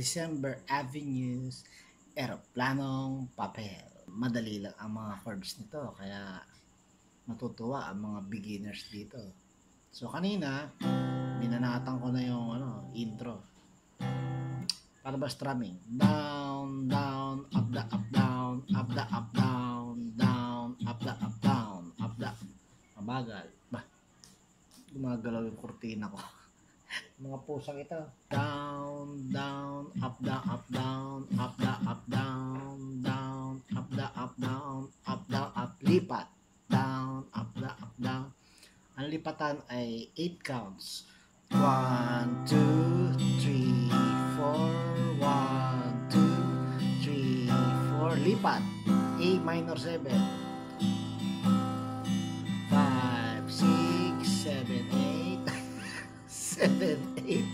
December Avenues, Eroplanong Papel. Madali lang ang mga chords nito, kaya matutuwa ang mga beginners dito. So kanina, binanatan ko na yung intro. Para ba strumming? Down, down, up, the, up, down, up, the, up, down, down, up, the, up, down, up, the, mabagal. Bah, gumagalaw yung kurtina ko. Mga pusang ito. Down, down, up, the, up, down, up, the, up, down, down, up, the, up, down, up, the, up, lipat. Down, up, the, up, down. Ang lipatan ay 8 counts. 1, 2, 3, 4, 1, 2, 3, 4, lipat. A minor 7. 5, 6, 7, 8. 7, 8.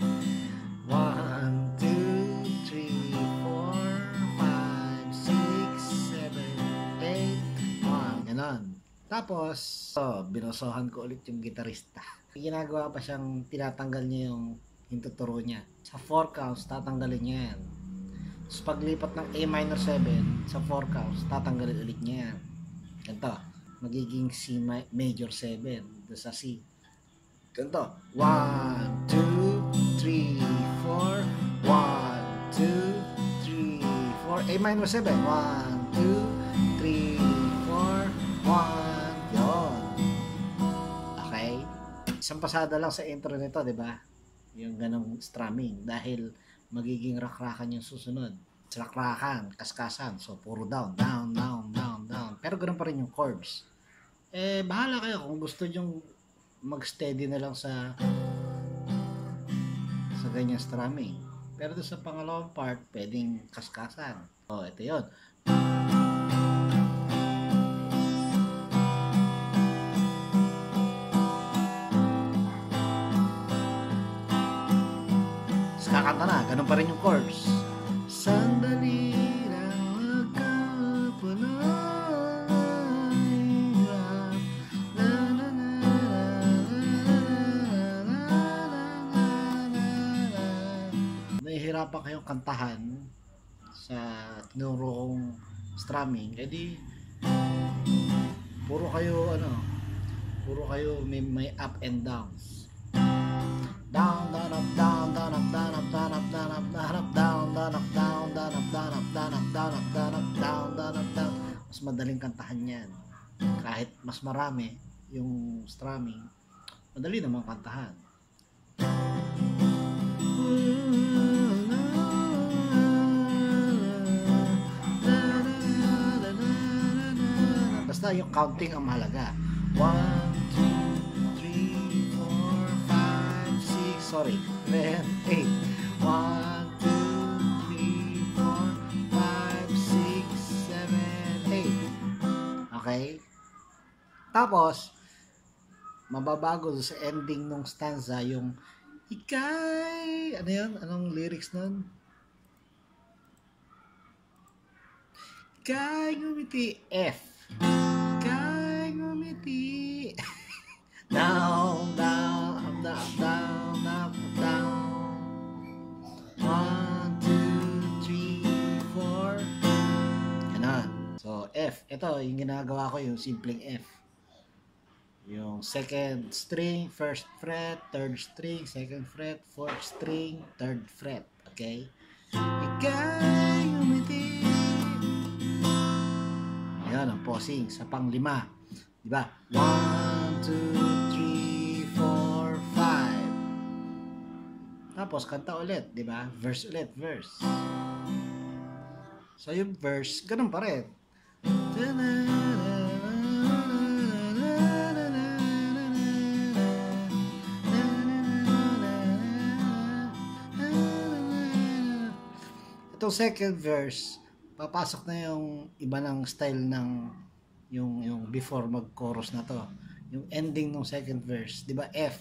1, 2, 3, 4, 5, 6, 7, 8. 1. Ganon. Tapos, binosohan ko ulit yung gitarista. Ginagawa pa siyang tinatanggal niya yung tuturo niya. Sa 4 counts, tatanggalin niya yan. Tapos paglipat ng A minor 7, sa 4 counts, tatanggalin ulit niya yan. Ganito. Magiging C major 7 sa C. Ganito. 1, 2, 3, 4. 1, 2, 3, 4. A minor 7. 1, 2, 3, 4. 1. Yun. Okay. Isang pasada lang sa intro nito, di ba? Yung ganong strumming. Dahil magiging rakrakan yung susunod. Rakrakan, kaskasan. So, puro down, down, down, down, down. Pero ganoon pa rin yung chords. Bahala kayo kung gusto nyo mag-steady na lang sa ganyan strumming. Pero doon sa pangalawang part, pwedeng kaskasan. So, ito yun. Kakanta na, ganun pa rin yung chords. Sandali lang nahihirapan kayong kantahan sa tinuro kong strumming, edi puro kayo may up and downs. Down, down, up, down, down, up, down, up, down, up, down, up, down, up, down, down, up, down, down, up, down, up, down, up, down, up, down, up, down, down, up, down. Mas madaling kantahan yan. Kahit mas marami yung strumming, madali namang kantahan. Basta yung counting ang mahalaga. 1, 7, 8. 1, 2, 3, 4, 5, 6, 7, 8. Okay? Tapos, mababago sa ending ng stanza yung ikay, ano yun? Anong lyrics nun? Ikay ngumiti, F. Ikay ngumiti. Down, down, up, down, down, up, down. 1, 2, 3, 4. Ganon. So, F. Ito, yung ginagawa ko, yung simpleng F. Yung second string, first fret, third string, second fret, fourth string, third fret. Okay? Ikay umiti. Ayan, ang pausing sa pang-5. Diba? 1, 2, 3, 4, 5. Tapos, kanta ulit. Diba? Verse ulit. Verse. So, yung verse, ganun pa rin. Itong second verse, papasok na yung iba ng style ng yung before mag-chorus na to. Yung ending ng second verse, 'di ba? F.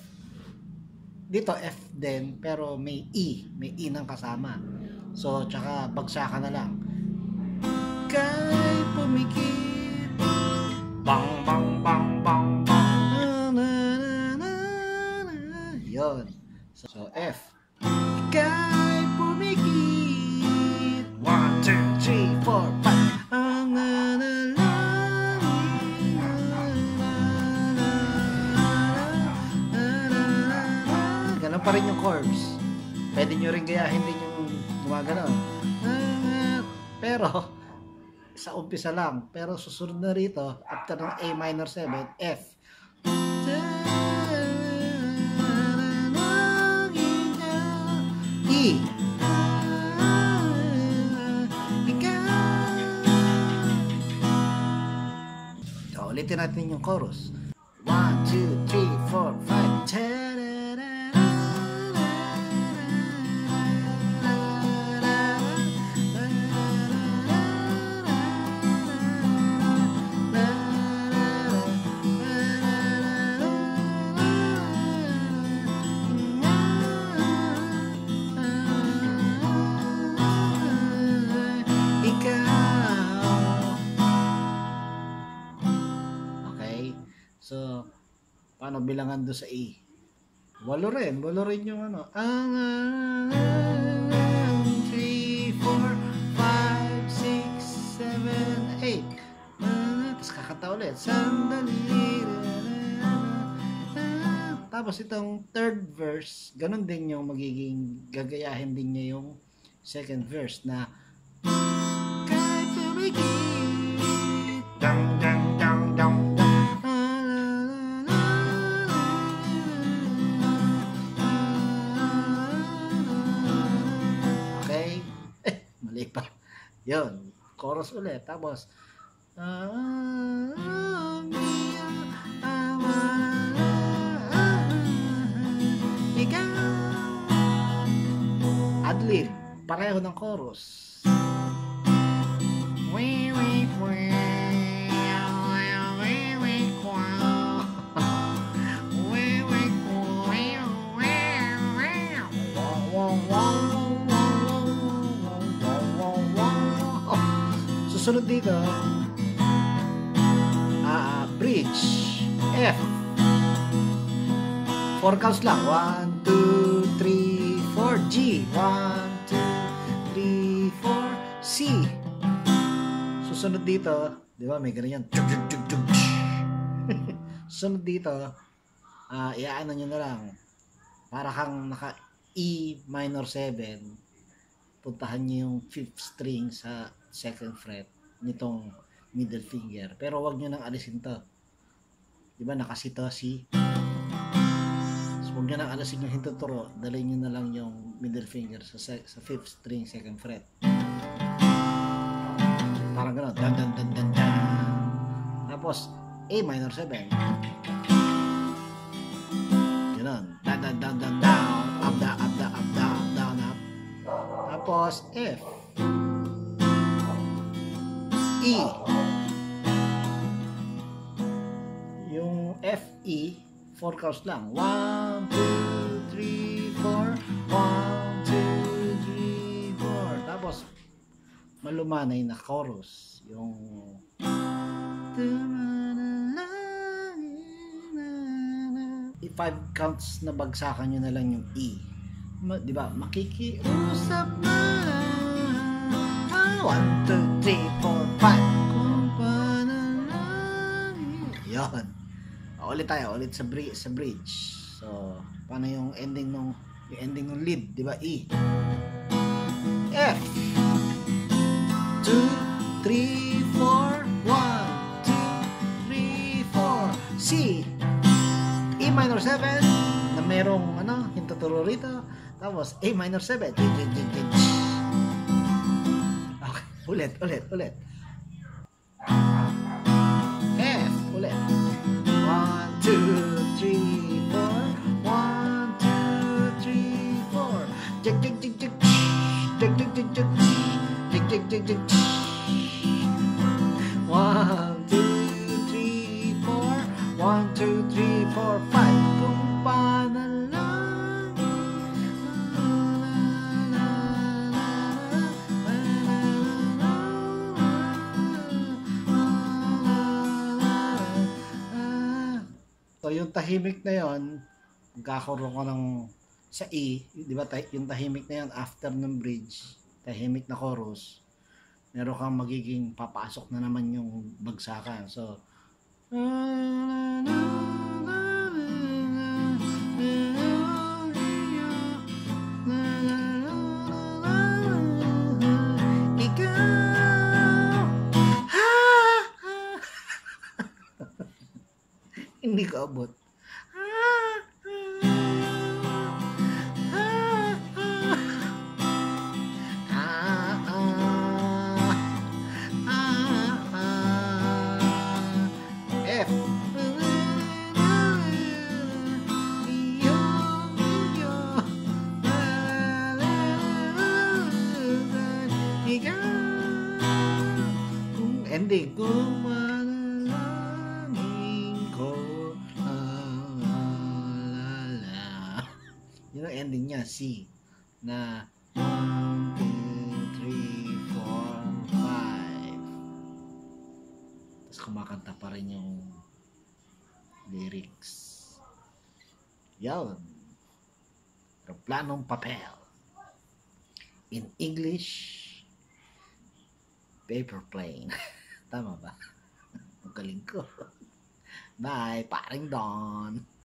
Dito F din pero may E ng kasama. So, tsaka bagsakan na lang. Kay pumikit. Bang bang bang bang bang. Yon. So F. Kay pumikit. pa rin yung chords. Pwede nyo rin gayahin din yung gumagano. Pero, sa umpisa lang. Pero susunod na rito, after ng A minor 7, F. E. So, ulitin natin yung chorus. 1, 2, 3, 4, 5, 10. So, paano bilangan doon sa E? Walo rin yung ano. 3, 4, 5, 6, 7, 8. Tapos kakata ulit. Sandali. Tapos itong third verse, ganun din yung magiging, gagayahin din niya yung second verse na kahit tumigil, dang dang dang dang. Pa. Yun, chorus ulit. Tapos adlib, pareho ng chorus. Susunod dito, bridge, F. 4 counts lang. 1, 2, 3, 4, G. 1, 2, 3, 4, C. Susunod dito, di ba may ganyan. Susunod dito, iaano nyo na lang. Para kang naka E minor 7, puntahan nyo yung 5th string sa 2nd fret nitong middle finger, pero wag nyo nang alisin to, di ba nakasi to C, so wag nyo nang alisin yung hintuturo, dalhin nyo na lang yung middle finger sa 5th string 2nd fret, parang gano'n, dan dan dan dan dan. Tapos A minor 7, gano'n, dan dan dan dan down, up da up da up down down up. Tapos F, E. Yung F, E, 4 counts lang. 1, 2, 3, 4. 1, 2, 3, 4. Tapos, malumanay na chorus. Yung i-5 counts na bagsakan nyo na lang yung E. Diba? Makikiusap na 1, 2, 3, 4, 5. Yun. Ulit tayo. Ulit sa bridge. So, paano yung ending ng lead? Diba? E. F. 2, 3, 4. 1, 2, 3, 4. C. E minor 7. Na merong, hintuturo rito. Tapos, A minor 7. Ulit. F, ulit. 1, 2, 3, 4. 1, 2, 3, 4. Jig, jig, jig, jig. Jig, jig, jig, jig. Jig, jig, jig, jig. 1, 2, 3, 4. 1, 2, 3, 4, 5. Kung panalangin. So, yung tahimik na yon, magkakaroon ko ng sa E, di ba yung tahimik na yon after ng bridge, tahimik na chorus, meron kang magiging papasok na naman yung bagsakan. So, Hindi ko abot. F. Ending. Kung manalangin ko, la. Yun ang ending niya, C. Na 1, 2, 3, 4, 5. Tapos kumakanta pa rin yung lyrics. Yan. Planong papel. In English, paper plane. Tama ba? Ang galing ko. Bye, paring Don.